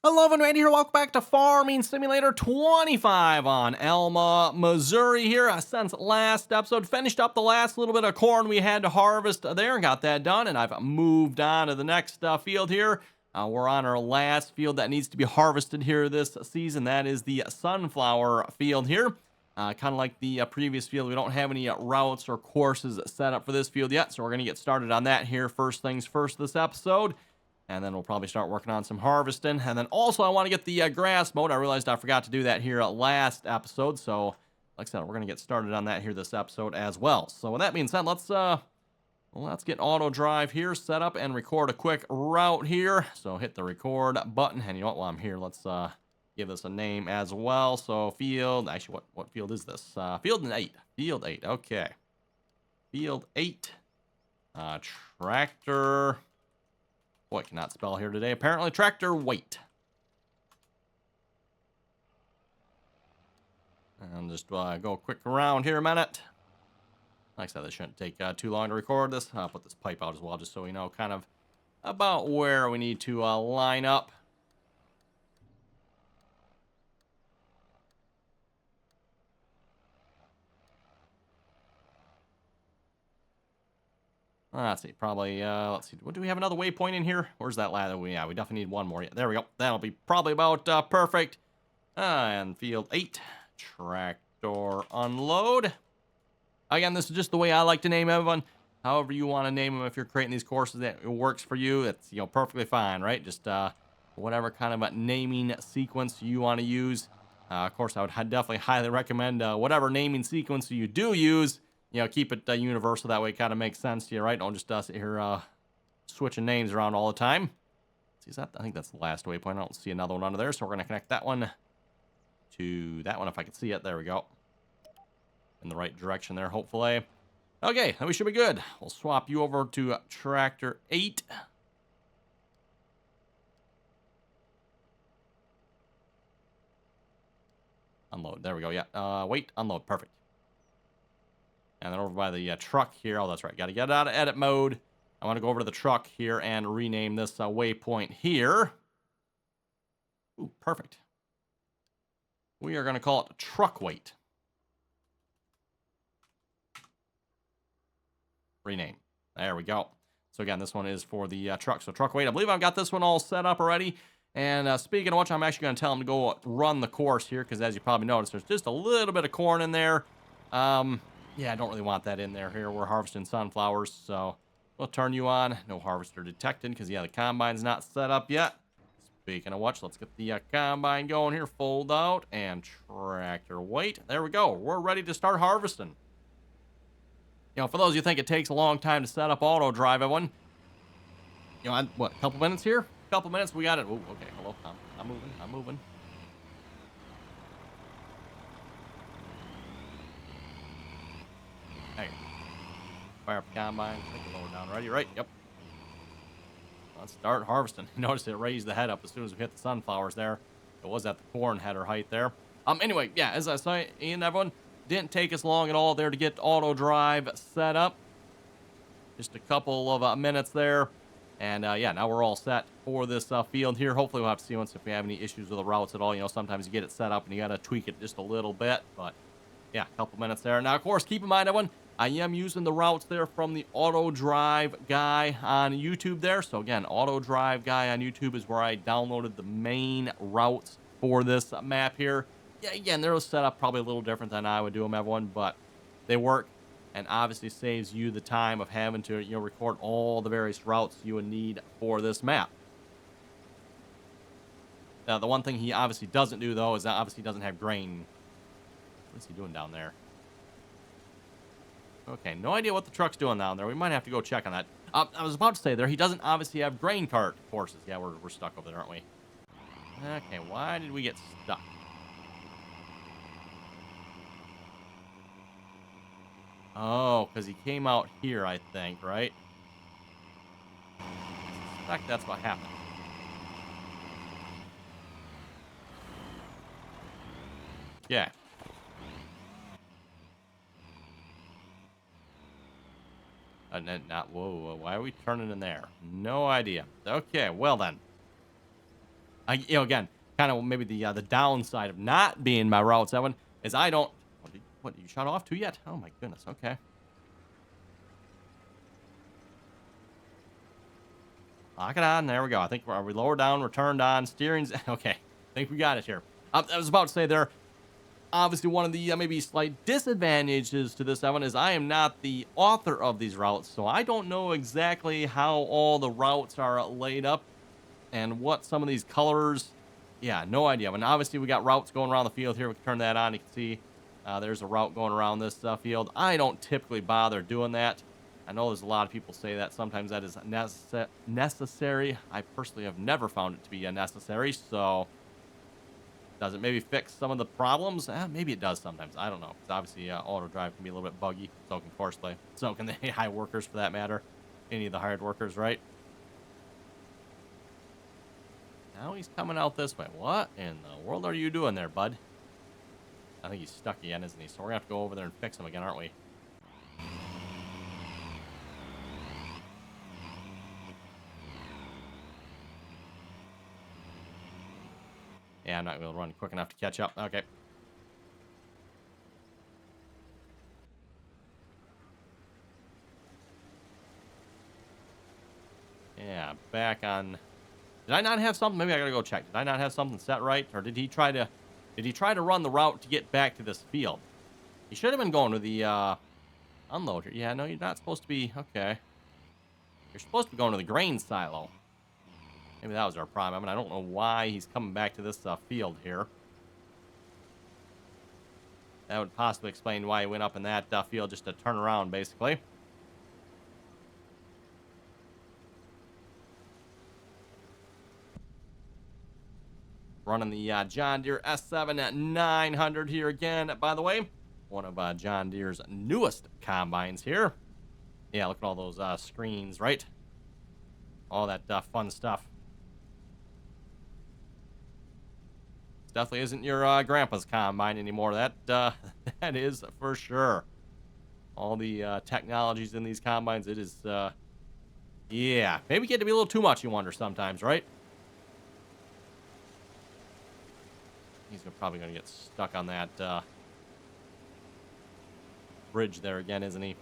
Hello and Randy here, welcome back to Farming Simulator 25 on Alma, Missouri here. Since last episode, finished up the last little bit of corn we had to harvest there and got that done, and I've moved on to the next field here. We're on our last field that needs to be harvested here this season. That is the sunflower field here. Kind of like the previous field, we don't have any routes or courses set up for this field yet, so we're going to get started on that here first things first this episode. And then we'll probably start working on some harvesting. And then also I want to get the grass mowed. I realized I forgot to do that here last episode. So like I said, we're going to get started on that here this episode as well. So with that being said, let's get auto drive here set up and record a quick route here. So hit the record button. And you know what, while I'm here, let's give this a name as well. So field, actually what field is this? Field 8. Field 8, okay. Field 8. Tractor. Boy, I cannot spell here today. Apparently, tractor weight. And just go a quick around here a minute. Like I said, this shouldn't take too long to record this. I'll put this pipe out as well, just so we know kind of about where we need to line up. Let's see, probably, let's see, what do we have another waypoint in here? Where's that ladder? Yeah, we definitely need one more. Yeah, there we go. That'll be probably about perfect. And field 8, tractor unload. Again, this is just the way I like to name everyone. However you want to name them, if you're creating these courses that it works for you, it's, you know, perfectly fine, right? Just whatever kind of a naming sequence you want to use. Of course, I would definitely highly recommend whatever naming sequence you do use. You know, keep it universal. That way it kind of makes sense to you, right? Don't just sit here switching names around all the time. See, is that? I think that's the last waypoint. I don't see another one under there, so we're going to connect that one to that one if I can see it. There we go. In the right direction there, hopefully. Okay, then we should be good. We'll swap you over to Tractor 8. Unload. There we go. Yeah. Wait. Unload. Perfect. And then over by the truck here. Oh, that's right. Got to get out of edit mode. I want to go over to the truck here and rename this waypoint here. Ooh, perfect. We are going to call it truck weight. Rename. There we go. So again, this one is for the truck. So truck weight. I believe I've got this one all set up already. And speaking of which, I'm actually going to tell him to go run the course here, because as you probably noticed, there's just a little bit of corn in there. Yeah, I don't really want that in there here. We're harvesting sunflowers, so we'll turn you on. No harvester detected, because, yeah, the combine's not set up yet. Speaking of which, let's get the combine going here. Fold out and tractor weight. There we go. We're ready to start harvesting. You know, for those of you who think it takes a long time to set up auto drive, everyone, you know, what, a couple minutes here? A couple minutes, we got it. Ooh, okay, hello. I'm moving. Hey, fire up the combine. Take the lower down. Ready? Right? Yep. Let's start harvesting. Notice it raised the head up as soon as we hit the sunflowers there. It was at the corn header height there. Anyway, yeah, as I say, Ian, everyone, didn't take us long at all there to get auto drive set up. Just a couple of minutes there. And yeah, now we're all set for this field here. Hopefully we'll have to see once if we have any issues with the routes at all. You know, sometimes you get it set up and you got to tweak it just a little bit. But yeah, a couple minutes there. Now, of course, keep in mind, everyone, I am using the routes there from the Auto Drive guy on YouTube there. So again, Auto Drive guy on YouTube is where I downloaded the main routes for this map here. Yeah, again, they're set up probably a little different than I would do them, everyone, but they work, and obviously saves you the time of having to, you know, record all the various routes you would need for this map. Now, the one thing he obviously doesn't do, though, is that obviously he doesn't have grain. What's he doing down there? Okay, no idea what the truck's doing down there. We might have to go check on that. I was about to say there, he doesn't obviously have grain cart horses. Yeah, we're stuck over there, aren't we? Okay, why did we get stuck? Oh, because he came out here, I think, right? I suspect that's what happened. Yeah. Whoa, why are we turning in there? No idea. Okay, well then. Again, kind of maybe the downside of not being my Route 7 is I don't. What, did you shut off too yet? Oh my goodness. Okay. Lock it on. There we go. I think we lower down, we're turned on, steering's okay. I think we got it here. I was about to say there. Obviously, one of the maybe slight disadvantages to this one is I am not the author of these routes, so I don't know exactly how all the routes are laid up and what some of these colors. Yeah, no idea. And obviously, we got routes going around the field here. We can turn that on. You can see there's a route going around this field. I don't typically bother doing that. I know there's a lot of people say that sometimes that is necessary. I personally have never found it to be necessary, so does it maybe fix some of the problems? Maybe it does sometimes. I don't know. Because obviously, auto drive can be a little bit buggy. So can Courseplay. So can the AI workers, for that matter. Any of the hired workers, right? Now he's coming out this way. What in the world are you doing there, bud? I think he's stuck again, isn't he? So we're going to have to go over there and fix him again, aren't we? Yeah, I'm not going to run quick enough to catch up. Okay. Yeah, back on. Did I not have something? Maybe I gotta go check. Did I not have something set right, or did he try to run the route to get back to this field? He should have been going to the unload here. Yeah, no, you're not supposed to be. Okay, you're supposed to be going to the grain silo. Maybe that was our problem. I mean, I don't know why he's coming back to this field here. That would possibly explain why he went up in that field just to turn around, basically. Running the John Deere S7 900 here again, by the way. One of John Deere's newest combines here. Yeah, look at all those screens, right? All that fun stuff. This definitely isn't your grandpa's combine anymore. That that is for sure. All the technologies in these combines, it is, yeah, maybe get to be a little too much, you wonder sometimes, right? He's probably going to get stuck on that bridge there again, isn't he?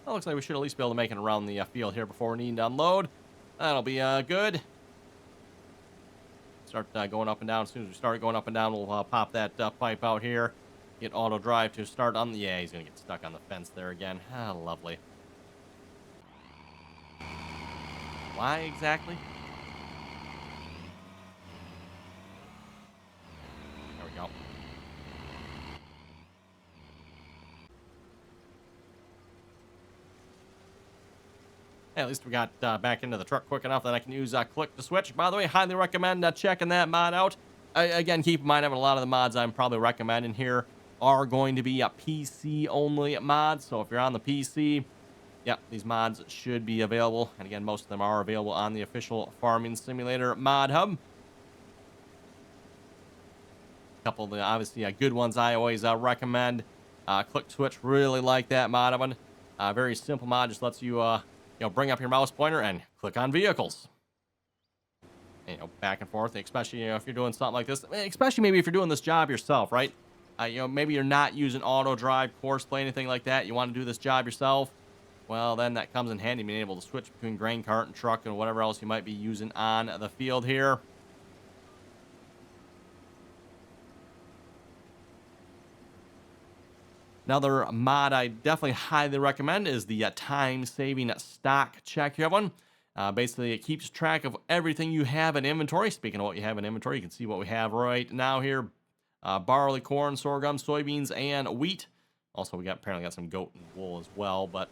Well, looks like we should at least be able to make it around the field here before we need to unload. That'll be good. Start going up and down. As soon as we start going up and down, we'll pop that pipe out here. Get auto drive to start on the... Yeah, he's going to get stuck on the fence there again. Ah, lovely. Why exactly? There we go. At least we got back into the truck quick enough that I can use click to switch. By the way, highly recommend checking that mod out. Again, keep in mind, having a lot of the mods I'm probably recommending here are going to be PC-only mods. So if you're on the PC, yeah, these mods should be available. And again, most of them are available on the official Farming Simulator mod hub. A couple of the, obviously, good ones I always recommend. Click Switch, really like that mod one. Very simple mod, just lets you, bring up your mouse pointer and click on vehicles. And, back and forth, especially if you're doing something like this. Especially maybe if you're doing this job yourself, right? Maybe you're not using auto drive, Courseplay, anything like that. You want to do this job yourself. Well, then that comes in handy, being able to switch between grain cart and truck and whatever else you might be using on the field here. Another mod I definitely highly recommend is the time-saving stock check. You have one. Basically, it keeps track of everything you have in inventory. Speaking of what you have in inventory, you can see what we have right now here. Barley, corn, sorghum, soybeans, and wheat. Also, we apparently got some goat and wool as well, but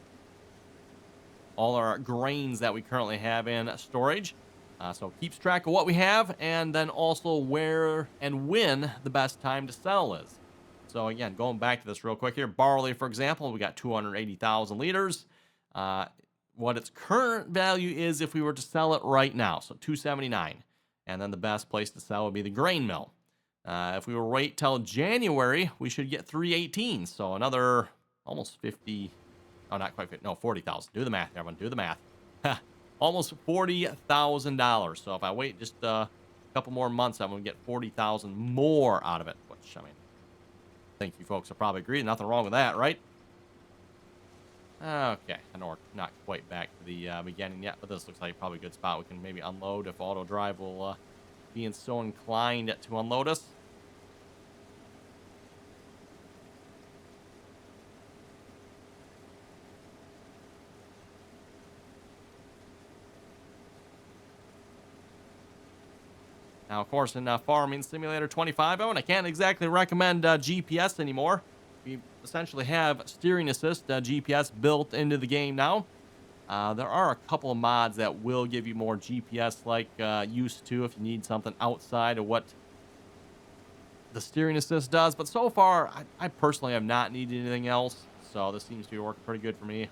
all our grains that we currently have in storage. So it keeps track of what we have, and then also where and when the best time to sell is. So again, going back to this real quick here, barley, for example, we got 280,000 liters. What its current value is if we were to sell it right now, so $279. And then the best place to sell would be the grain mill. If we were to wait till January, we should get 318. So another almost 50. Oh, not quite 50. No, 40,000. Do the math, everyone. Do the math. Almost $40,000. So if I wait just a couple more months, I'm going to get 40,000 more out of it. Which, I mean, I think you folks will probably agree. Nothing wrong with that, right? Okay. I know we're not quite back to the beginning yet, but this looks like probably a good spot. We can maybe unload if auto drive will be so inclined to unload us. Now, of course, in Farming Simulator 25, and I can't exactly recommend GPS anymore. We essentially have steering assist GPS built into the game now. There are a couple of mods that will give you more GPS like used to if you need something outside of what the steering assist does. But so far, I personally have not needed anything else. So this seems to be working pretty good for me.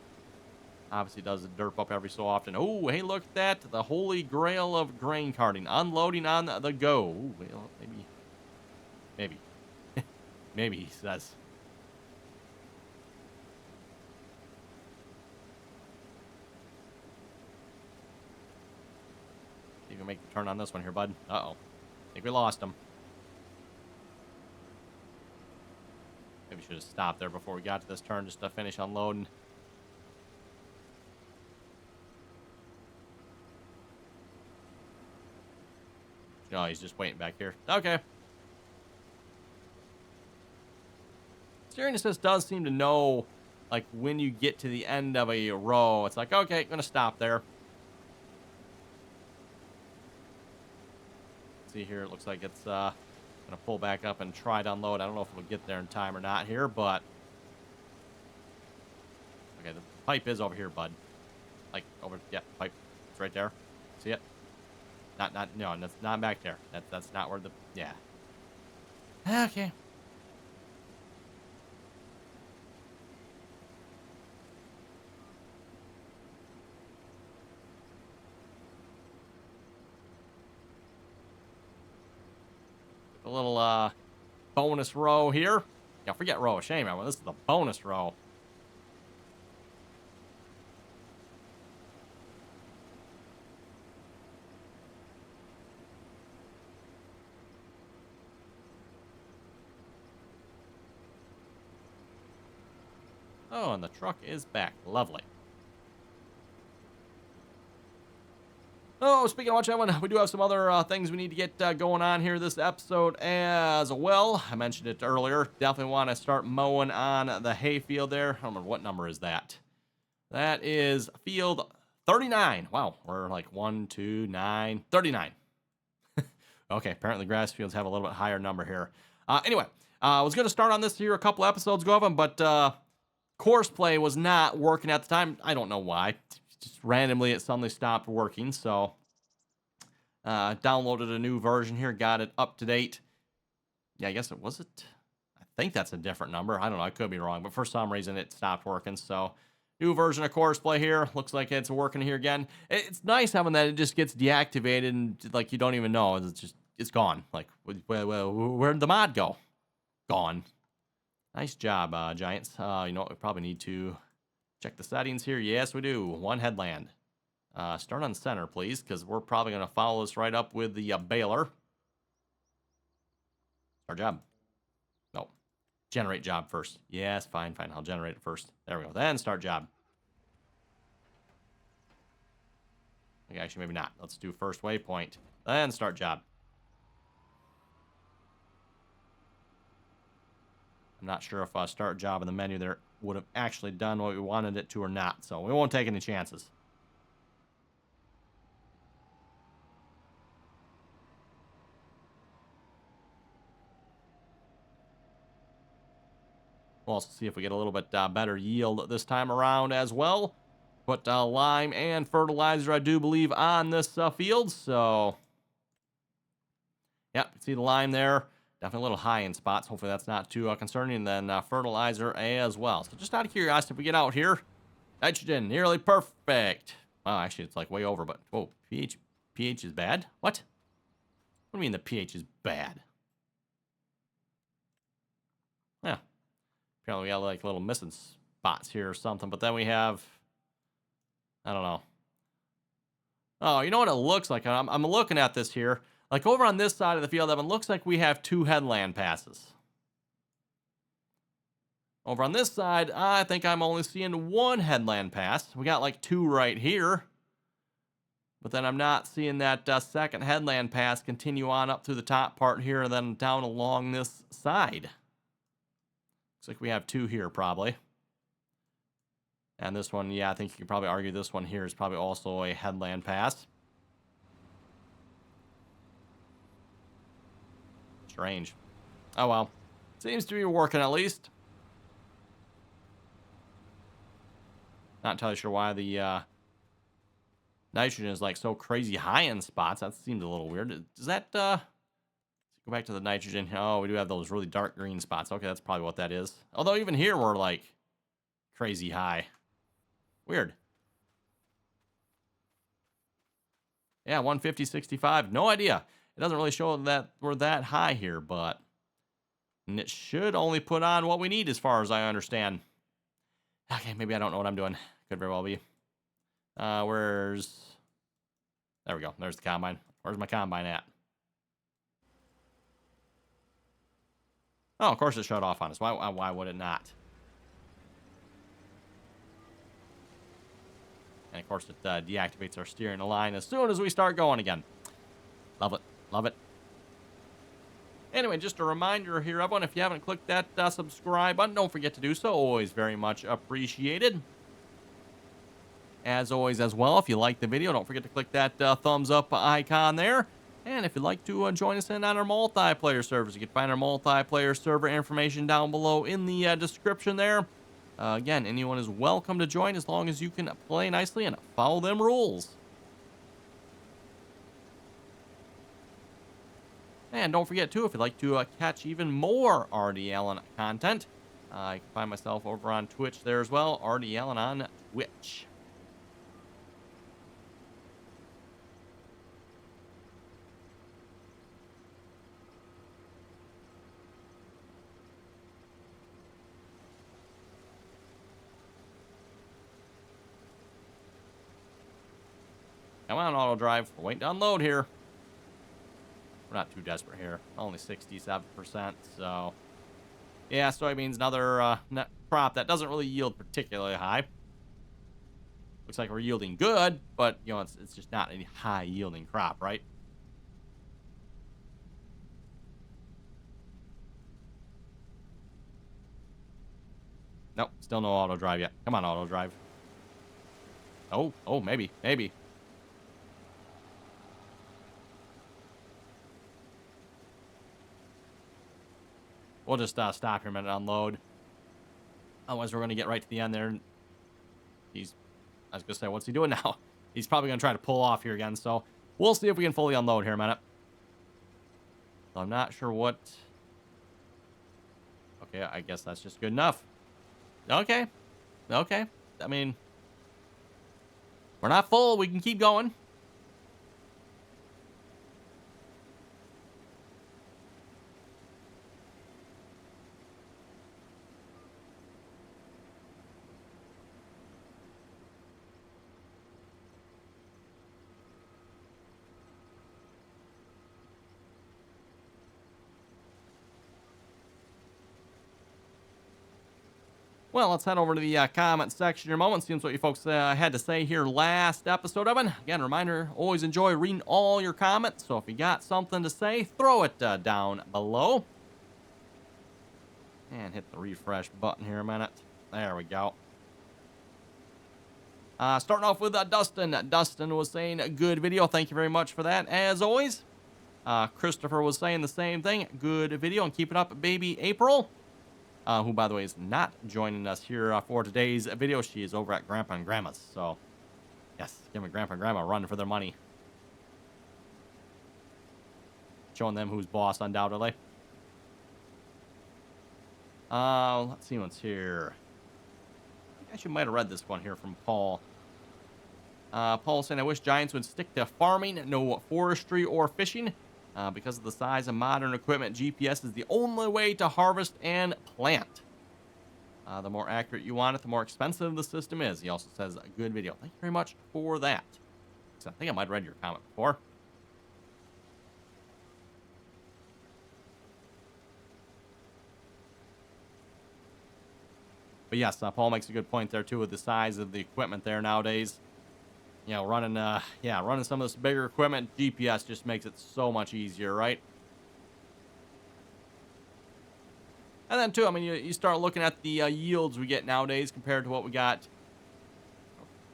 Obviously does a derp up every so often. Oh, hey, look at that. The holy grail of grain carting. Unloading on the go. Ooh, well, maybe. Maybe, he says. You can make the turn on this one here, bud. Uh-oh. I think we lost him. Maybe we should have stopped there before we got to this turn just to finish unloading. Oh, he's just waiting back here. Okay. Steering assist does seem to know, like, when you get to the end of a row. It's like, okay, gonna stop there. See here, it looks like it's gonna pull back up and try to unload. I don't know if we'll get there in time or not here, but okay, the pipe is over here, bud. Like over, yeah, pipe. It's right there. See it? No, that's not back there. That's not where the, yeah. Okay. A little bonus row here. Yeah, forget row of shame, everyone. This is the bonus row. Oh, and the truck is back. Lovely. Oh, speaking of which, everyone, we do have some other things we need to get going on here this episode as well. I mentioned it earlier. Definitely want to start mowing on the hay field there. I don't remember what number is that. That is field 39. Wow, we're like 1, 2, 9, 39. Okay, apparently grass fields have a little bit higher number here. Anyway, I was going to start on this here a couple episodes ago, but Courseplay was not working at the time. I don't know why. Just randomly it suddenly stopped working. So downloaded a new version here, got it up to date. Yeah, I guess it was it. I think that's a different number. I don't know. I could be wrong, but for some reason it stopped working. So new version of Courseplay here. Looks like it's working here again. It's nice having that it just gets deactivated and like you don't even know. It's gone. Like where'd the mod go? Gone. Nice job, Giants. You know what? We probably need to check the settings here. Yes, we do. One headland. Start on center, please, because we're probably going to follow this right up with the baler. Our job. No. Generate job first. Yes, fine. I'll generate it first. There we go. Then start job. Okay, actually, maybe not. Let's do first waypoint. Then start job. I'm not sure if start job in the menu there would have actually done what we wanted it to or not. So we won't take any chances. We'll also see if we get a little bit better yield this time around as well. Put lime and fertilizer, I do believe, on this field. So, yep, see the lime there. Definitely a little high in spots. Hopefully that's not too concerning. And then fertilizer as well. So just out of curiosity, if we get out here, nitrogen, nearly perfect. Well, actually, it's like way over, but, whoa, pH is bad? What do you mean the pH is bad? Apparently we got like little missing spots here or something. But then we have, I don't know. Oh, you know what it looks like? I'm looking at this here. Like over on this side of the field, it looks like we have 2 headland passes. Over on this side, I think I'm only seeing 1 headland pass. We got like 2 right here. But then I'm not seeing that second headland pass continue on up through the top part here and then down along this side. Looks like we have 2 here probably. And this one, yeah, I think you could probably argue this one here is probably also a headland pass. Strange. Oh well. Seems to be working at least. Not entirely sure why the nitrogen is like so crazy high in spots. That seems a little weird. Does that go back to the nitrogen? Oh, we do have those really dark green spots. Okay, that's probably what that is. Although even here we're like crazy high. Weird. Yeah, 150.65. No idea. It doesn't really show that we're that high here, but and it should only put on what we need as far as I understand. Okay, maybe I don't know what I'm doing. Could very well be. Where's... There we go. There's the combine. Where's my combine at? Oh, of course it shut off on us. Why would it not? And of course it deactivates our steering line as soon as we start going again. Love it. Love it. Anyway, just a reminder here, everyone, if you haven't clicked that subscribe button, don't forget to do so. Always very much appreciated. As always, as well, if you like the video, don't forget to click that thumbs up icon there. And if you'd like to join us in on our multiplayer servers, you can find our multiplayer server information down below in the description there. Again, anyone is welcome to join as long as you can play nicely and follow them rules. And don't forget, too, if you'd like to catch even more RDAllen content, you can find myself over on Twitch there as well, RDAllen on Twitch. Come on, auto drive. We're waiting to unload here. We're not too desperate here. Only 67%, so... Yeah, soybeans, another crop that doesn't really yield particularly high. Looks like we're yielding good, but, you know, it's just not a high-yielding crop, right? Nope, still no auto drive yet. Come on, auto drive. Oh, maybe. We'll just stop here a minute and unload. Otherwise, we're going to get right to the end there. I was going to say, what's he doing now? He's probably going to try to pull off here again. So we'll see if we can fully unload here a minute. So I'm not sure what... Okay, I guess that's just good enough. Okay. I mean, we're not full. We can keep going. Well, let's head over to the comment section in a moment. See what you folks had to say here last episode of it. Again, reminder, always enjoy reading all your comments. So if you got something to say, throw it down below. And hit the refresh button here a minute. There we go. Starting off with Dustin. Dustin was saying, good video. Thank you very much for that, as always. Christopher was saying the same thing. Good video, and keep it up, baby April. Who, by the way, is not joining us here for today's video. She is over at Grandpa and Grandma's. So, yes, giving Grandpa and Grandma a run for their money. Showing them who's boss, undoubtedly. Let's see what's here. I think I actually might have read this one here from Paul. Paul saying, I wish Giants would stick to farming, no forestry or fishing. Because of the size of modern equipment, GPS is the only way to harvest and plant. The more accurate you want it, the more expensive the system is. He also says, a good video. Thank you very much for that. So I think I might have read your comment before. But yes, Paul makes a good point there, too, with the size of the equipment there nowadays. You know, running some of this bigger equipment, GPS just makes it so much easier, right? And then, too, I mean, you start looking at the yields we get nowadays compared to what we got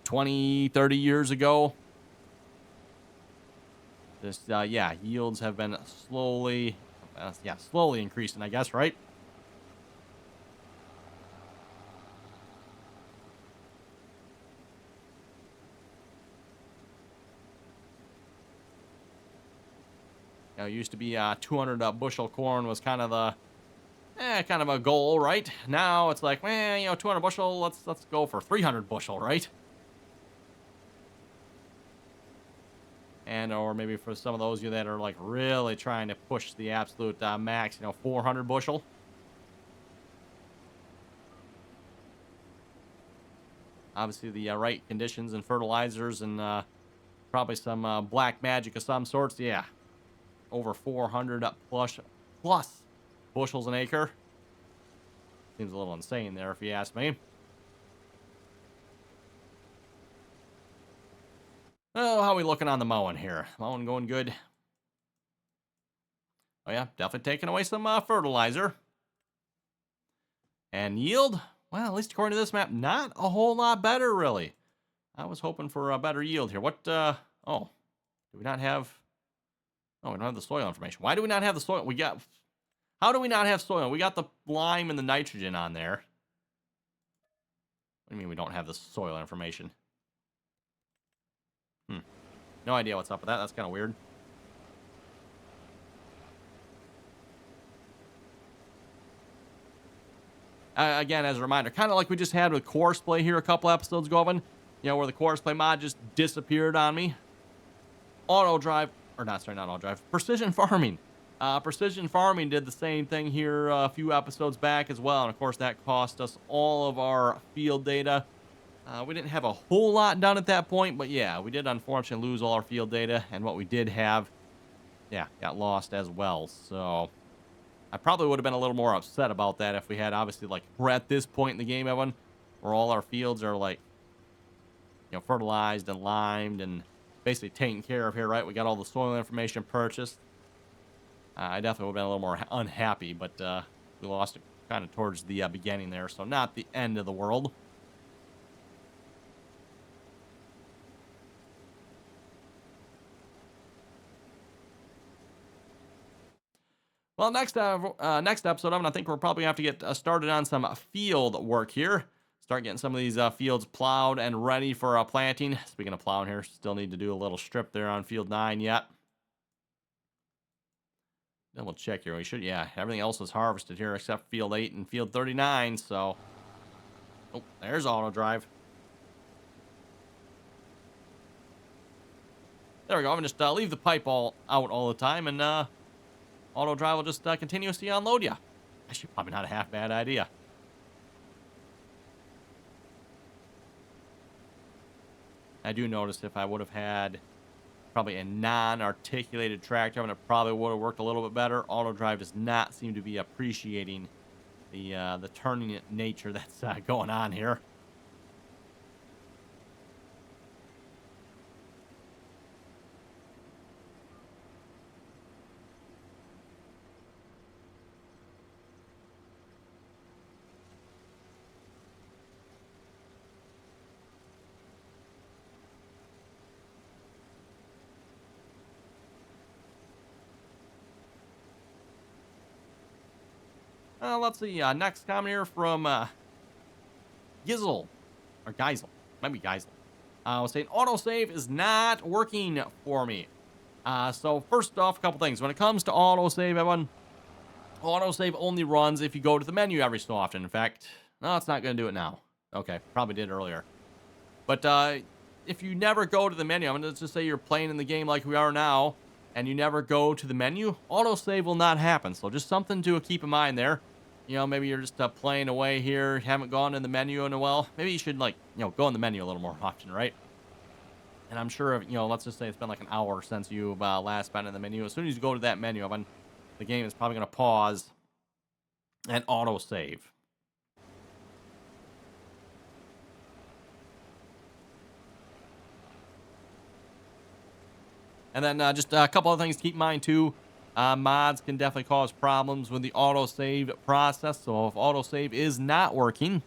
20, 30 years ago. Just, yields have been slowly increasing, I guess, right? You know, it used to be 200 bushel corn was kind of a goal, right? Now it's like, 200 bushel, let's go for 300 bushel, right? And or maybe for some of those of you that are like really trying to push the absolute max, 400 bushel. Obviously, the right conditions and fertilizers and probably some black magic of some sorts. Yeah, over 400 plus bushels an acre. Seems a little insane there, if you ask me. Oh, how are we looking on the mowing here? Mowing going good? Oh yeah, definitely taking away some fertilizer. And yield? Well, at least according to this map, not a whole lot better, really. I was hoping for a better yield here. What, do we not have... Oh, we don't have the soil information. Why do we not have the soil? How do we not have soil? We got the lime and the nitrogen on there. What do you mean we don't have the soil information? No idea what's up with that. That's kind of weird. Again, as a reminder, kind of like we just had with Courseplay here a couple episodes ago, where the Courseplay mod just disappeared on me. Precision Farming. Precision Farming did the same thing here a few episodes back as well, and of course that cost us all of our field data. We didn't have a whole lot done at that point, but yeah, we did unfortunately lose all our field data, and what we did have, got lost as well. So I probably would have been a little more upset about that if we had, obviously, like, we're at this point in the game, Evan, where all our fields are, like, fertilized and limed and basically taken care of here, right? We got all the soil information purchased. I definitely would have been a little more unhappy, but we lost it kind of towards the beginning there, so not the end of the world. Well, next episode, I think we're probably going to have to get started on some field work here. Start getting some of these fields plowed and ready for planting. Speaking of plowing here, still need to do a little strip there on field 9 yet. Double check here. We should, everything else is harvested here except field 8 and field 39, so... Oh, there's auto drive. There we go. I'm going to just leave the pipe out all the time, and auto drive will just continuously unload you. Actually, probably not a half bad idea. I do notice if I would have had probably a non-articulated tractor, and it probably would have worked a little bit better. Auto drive does not seem to be appreciating the turning nature that's going on here. Let's see. Next comment here from Gizzle. Or Geisel. Might be Geisel. Saying autosave is not working for me. So first off, a couple things. When it comes to autosave, everyone, autosave only runs if you go to the menu every so often. In fact, no, it's not going to do it now. Okay, probably did earlier. But if you never go to the menu, I mean, let's just say you're playing in the game like we are now, and you never go to the menu, autosave will not happen. So just something to keep in mind there. you know, maybe you're just playing away here, haven't gone in the menu in a while, maybe you should, like, you know, go in the menu a little more often, right? And I'm sure, you know, let's just say it's been like an hour since you last been in the menu. As soon as you go to that menu, the game is probably going to pause and auto save. And then just a couple of things to keep in mind too. Mods can definitely cause problems with the autosave process. So if autosave is not working,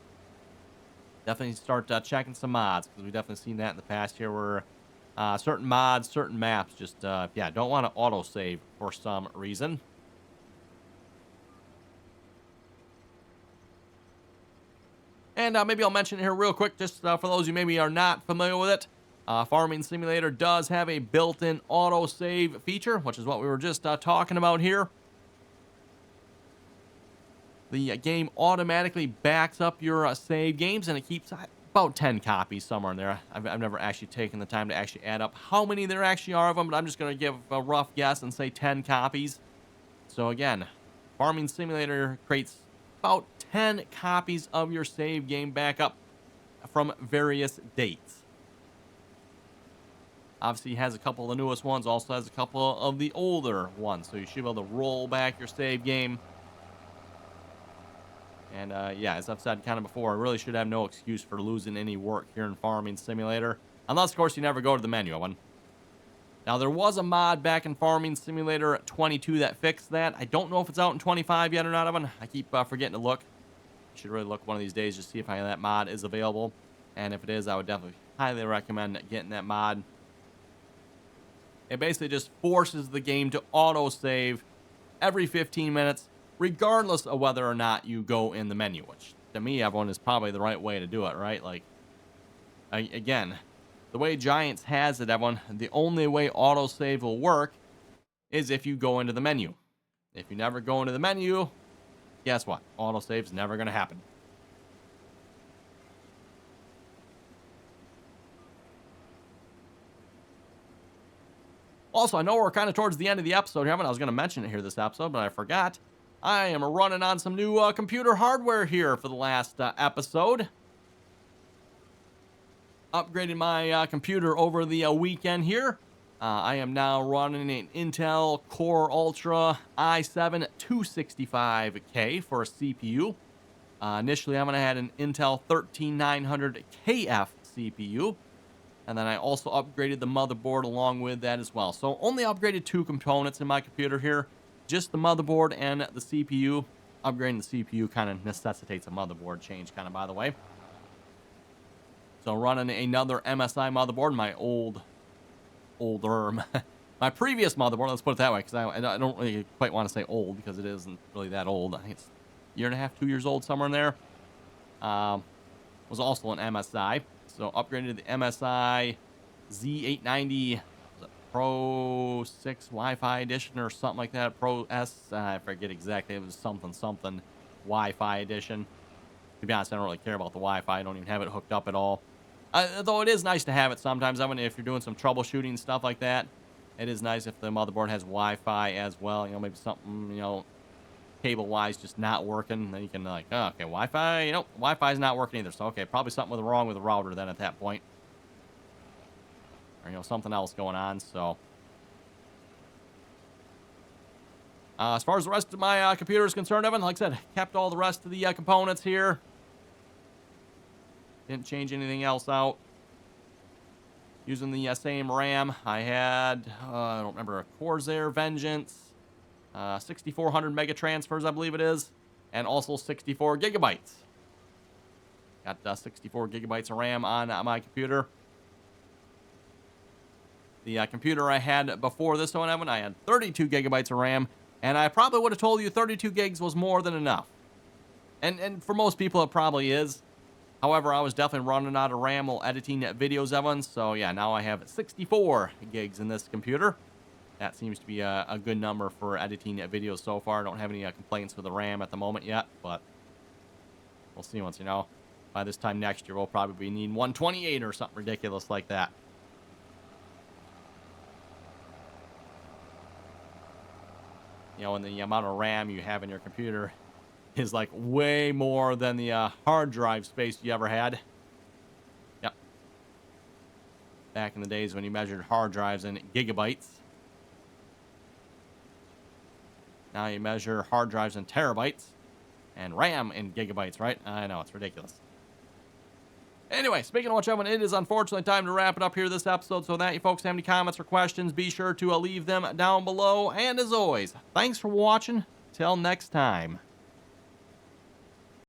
definitely start checking some mods, because we've definitely seen that in the past here where certain mods, certain maps just, yeah, don't want to autosave for some reason. And maybe I'll mention here real quick, just for those who maybe are not familiar with it. Farming Simulator does have a built-in autosave feature, which is what we were just talking about here. The game automatically backs up your save games, and it keeps about 10 copies somewhere in there. I've never actually taken the time to actually add up how many there actually are of them, but I'm just going to give a rough guess and say 10 copies. So again, Farming Simulator creates about 10 copies of your save game backup from various dates. Obviously, he has a couple of the newest ones, also has a couple of the older ones, so you should be able to roll back your save game. And yeah, as I've said kind of before, I really should have no excuse for losing any work here in Farming Simulator, unless, of course, you never go to the menu. Now, there was a mod back in Farming Simulator 22 that fixed that. I don't know if it's out in 25 yet or not. I keep forgetting to look. I should really look one of these days to see if that mod is available. And if it is, I would definitely highly recommend getting that mod. It basically just forces the game to autosave every 15 minutes, regardless of whether or not you go in the menu, which to me, everyone, is probably the right way to do it, right? Like, again, the way Giants has it, everyone, the only way autosave will work is if you go into the menu. If you never go into the menu, guess what? Autosave's never going to happen. Also, I know we're kind of towards the end of the episode here, but I was going to mention it here this episode, but I forgot. I am running on some new computer hardware here for the last episode. Upgraded my computer over the weekend here. I am now running an Intel Core Ultra i7 265K for a CPU. Initially, I'm going to have an Intel 13900KF CPU. And then I also upgraded the motherboard along with that as well. So only upgraded 2 components in my computer here. Just the motherboard and the CPU. Upgrading the CPU kind of necessitates a motherboard change, kind of, by the way. So running another MSI motherboard, my my previous motherboard, let's put it that way, because I don't really quite want to say old, because it isn't really that old. I think it's a year and a half, 2 years old, somewhere in there. Was also an MSI. So upgraded the MSI Z890 Pro 6 Wi-Fi edition or something like that. Pro S, I forget exactly. It was something Wi-Fi edition. To be honest, I don't really care about the Wi-Fi. I don't even have it hooked up at all. Though it is nice to have it sometimes. I mean, if you're doing some troubleshooting, stuff like that, it is nice if the motherboard has Wi-Fi as well. You know, maybe something, you know, cable-wise just not working. Then you can, like, oh, okay, Wi-Fi, you know, Wi-Fi's not working either. So, okay, probably something wrong with the router then at that point. Or, you know, something else going on, so. As far as the rest of my computer is concerned, Evan, like I said, kept all the rest of the components here. Didn't change anything else out. Using the same RAM. I had, I don't remember, a Corsair Vengeance. 6400 mega transfers, I believe it is. And also 64 gigabytes. Got 64 gigabytes of RAM on my computer. The computer I had before this one, Evan, I had 32 gigabytes of RAM. And I probably would have told you 32 gigs was more than enough. And for most people, it probably is. However, I was definitely running out of RAM while editing videos, Evan. So, yeah, now I have 64 gigs in this computer. That seems to be a good number for editing videos so far. I don't have any complaints with the RAM at the moment yet, but we'll see once, you know. By this time next year, we'll probably need 128 or something ridiculous like that. You know, and the amount of RAM you have in your computer is like way more than the hard drive space you ever had. Yep. Back in the days when you measured hard drives in gigabytes. Now you measure hard drives in terabytes and RAM in gigabytes, right? I know, it's ridiculous. Anyway, speaking of which, everyone, it is unfortunately time to wrap it up here this episode. So that you folks have any comments or questions, be sure to leave them down below. And as always, thanks for watching. Till next time.